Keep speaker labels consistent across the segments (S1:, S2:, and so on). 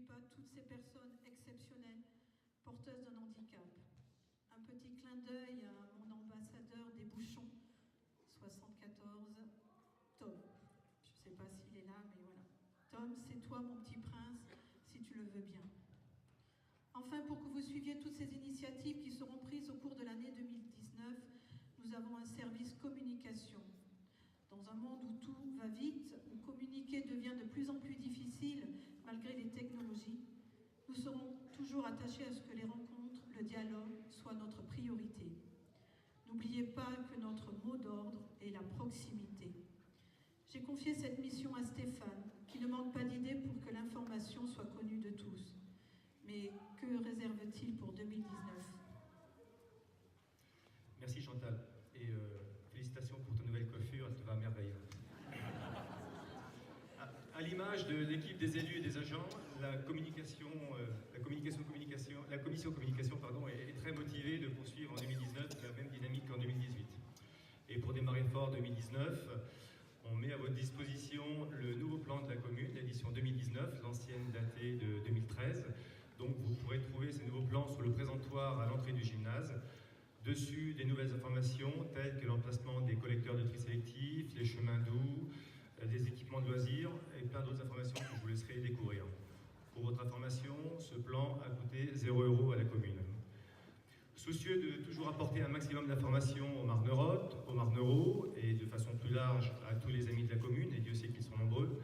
S1: pas toutes ces personnes exceptionnelles, porteuses d'un handicap. Un petit clin d'œil à mon ambassadeur des bouchons, 74, Tom. Je ne sais pas s'il est là, mais voilà. Tom, c'est toi mon petit prince, si tu le veux bien. Enfin, pour que vous suiviez toutes ces initiatives qui seront prises au cours de l'année 2019, nous avons un service communication. Dans un monde où tout va vite, où communiquer devient de plus en plus difficile malgré les technologies, nous serons toujours attachés à ce que les rencontres, le dialogue soient notre priorité. N'oubliez pas que notre mot d'ordre est la proximité. J'ai confié cette mission à Stéphane, qui ne manque pas d'idées pour que l'information soit connue de tous. Mais que réserve-t-il pour 2019 ?
S2: Merci Chantal, et félicitations pour ta nouvelle coiffure, elle te va à merveille. À l'image de l'équipe des élus et des agents, la commission communication est très motivée de poursuivre en 2019 la même dynamique qu'en 2018. Et pour démarrer fort 2019, on met à votre disposition le nouveau plan de la commune, l'édition 2019, l'ancienne datée de 2013. Donc vous pourrez trouver ces nouveaux plans sur le présentoir à l'entrée du gymnase. Dessus, des nouvelles informations telles que l'emplacement des collecteurs de tri sélectif, les chemins doux, des équipements de loisirs et plein d'autres informations que je vous laisserai découvrir. Pour votre information, ce plan a coûté 0 € à la commune. Soucieux de toujours apporter un maximum d'informations aux Marnerottes, aux Marneraux et de façon plus large à tous les amis de la commune, et Dieu sait qu'ils sont nombreux,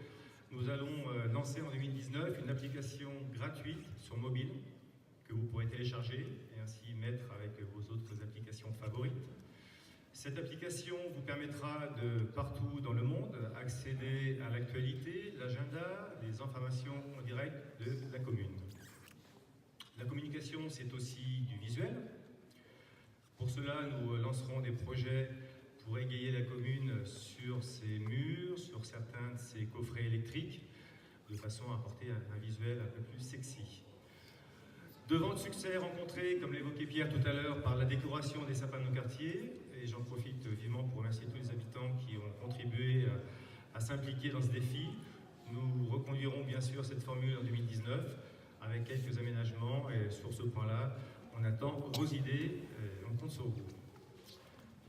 S2: nous allons lancer en 2019 une application gratuite sur mobile que vous pourrez télécharger et ainsi mettre avec vos autres applications favorites. Cette application vous permettra de, partout dans le monde, accéder à l'actualité, l'agenda, les informations en direct de la commune. La communication, c'est aussi du visuel. Pour cela, nous lancerons des projets pour égayer la commune sur ses murs, sur certains de ses coffrets électriques, de façon à apporter un visuel un peu plus sexy. De vents de succès rencontrés, comme l'évoquait Pierre tout à l'heure, par la décoration des sapins de nos quartiers, et j'en profite vivement pour remercier tous les habitants qui ont contribué à s'impliquer dans ce défi. Nous reconduirons bien sûr cette formule en 2019 avec quelques aménagements, et sur ce point-là, on attend vos idées, on compte sur vous.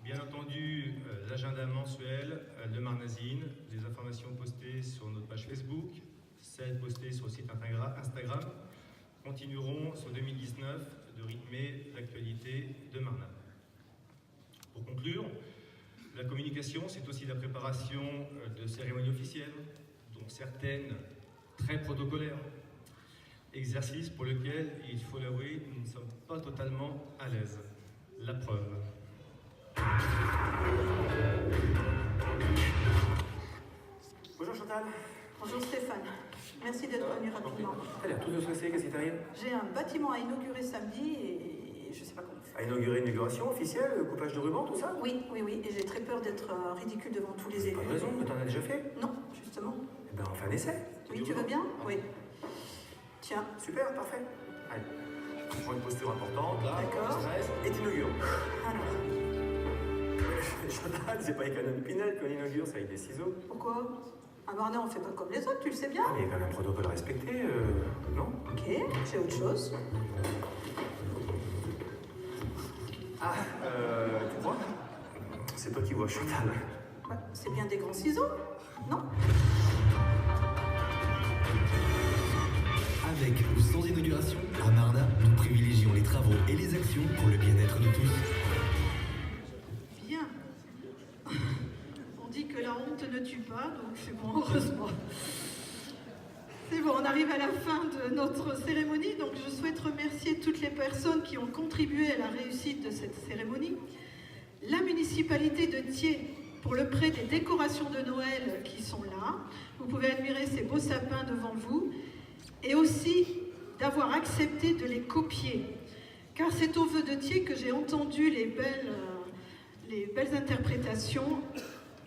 S2: Bien entendu, l'agenda mensuel de Marnazine, les informations postées sur notre page Facebook, celles postées sur le site Instagram, continueront sur 2019 de rythmer l'actualité de Marna. Pour conclure, la communication, c'est aussi la préparation de cérémonies officielles, dont certaines très protocolaires. Exercice pour lequel, il faut l'avouer, nous ne sommes pas totalement à l'aise. La preuve.
S3: Bonjour Chantal.
S1: Bonjour Stéphane, merci d'être venu rapidement.
S3: T'as l'air tout de stressé, qu'est-ce qui t'arrive?
S1: J'ai un bâtiment à inaugurer samedi et je ne sais pas comment faire.
S3: À inaugurer une inauguration officielle, coupage de ruban, tout ça?
S1: Oui, et j'ai très peur d'être ridicule devant tous les élus.
S3: Pas de raison, mais t'en as déjà fait?
S1: Non, justement.
S3: Eh ben on fait un essai.
S1: Oui, tu veux bien? Oui. Tiens.
S3: Super, parfait. Allez, tu prends une posture importante, là,
S1: D'accord.
S3: stress, et t'inaugures.
S1: Alors,
S3: Chantal, c'est pas Econom Pinel qu'on inaugure, c'est avec des ciseaux.
S1: pourquoi? À Marnay, on ne fait pas comme les autres, tu le sais bien.
S3: Ah, mais il y a quand même un protocole à respecter, non?
S1: Ok, j'ai autre chose.
S3: Ah, tu crois? C'est toi qui vois, Chantal.
S1: Bah, c'est bien des grands ciseaux, non?
S4: Avec ou sans inauguration, à Marna, nous privilégions les travaux et les actions pour le bien-être de tous.
S1: Bien. On dit que la honte ne tue pas, donc c'est bon, heureusement. C'est bon, on arrive à la fin de notre cérémonie, donc je souhaite remercier toutes les personnes qui ont contribué à la réussite de cette cérémonie. La municipalité de Thiers pour le prêt des décorations de Noël qui sont là. Vous pouvez admirer ces beaux sapins devant vous. Et aussi d'avoir accepté de les copier. Car c'est au vœu de Thiers que j'ai entendu les belles interprétations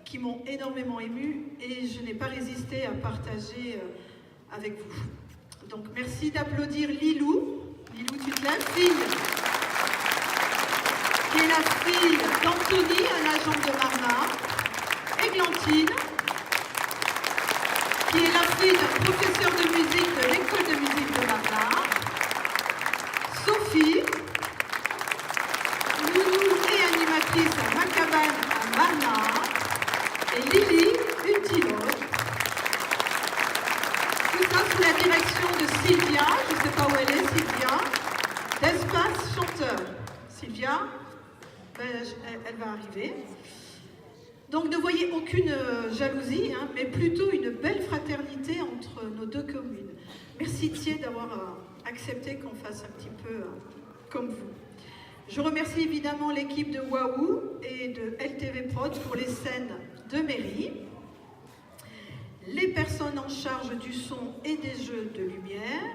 S1: qui m'ont énormément émue et je n'ai pas résisté à partager avec vous. Donc merci d'applaudir Lilou. Lilou, tu te lèves, fille, qui est la fille d'Anthony, un agent de Marna, Églantine, qui est la fille d'un professeur de musique de l'école de musique de Varna, Sophie, nounou et animatrice à Macabane à Varna, et Lily, une pilote. Tout ça sous la direction de Sylvia, je ne sais pas où elle est, Sylvia, d'Espace Chanteur. Sylvia, elle va arriver. Donc ne voyez aucune jalousie, hein, mais plutôt une belle fraternité entre nos deux communes. Merci Thiers d'avoir accepté qu'on fasse un petit peu comme vous. Je remercie évidemment l'équipe de Waouh et de LTV Prod pour les scènes de mairie, les personnes en charge du son et des jeux de lumière,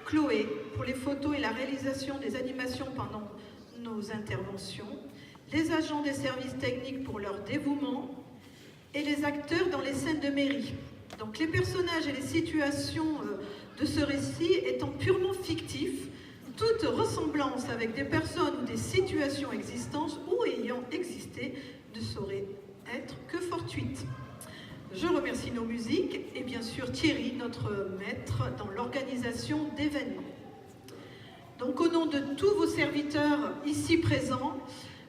S1: Chloé pour les photos et la réalisation des animations pendant nos interventions, les agents des services techniques pour leur dévouement et les acteurs dans les scènes de mairie. Donc les personnages et les situations de ce récit étant purement fictifs, toute ressemblance avec des personnes ou des situations existantes ou ayant existé ne saurait être que fortuite. Je remercie nos musiques et bien sûr Thierry, notre maître dans l'organisation d'événements. Donc au nom de tous vos serviteurs ici présents,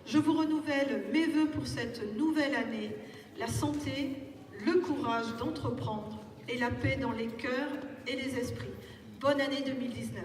S1: je vous renouvelle mes vœux pour cette nouvelle année, la santé, le courage d'entreprendre et la paix dans les cœurs et les esprits. Bonne année 2019.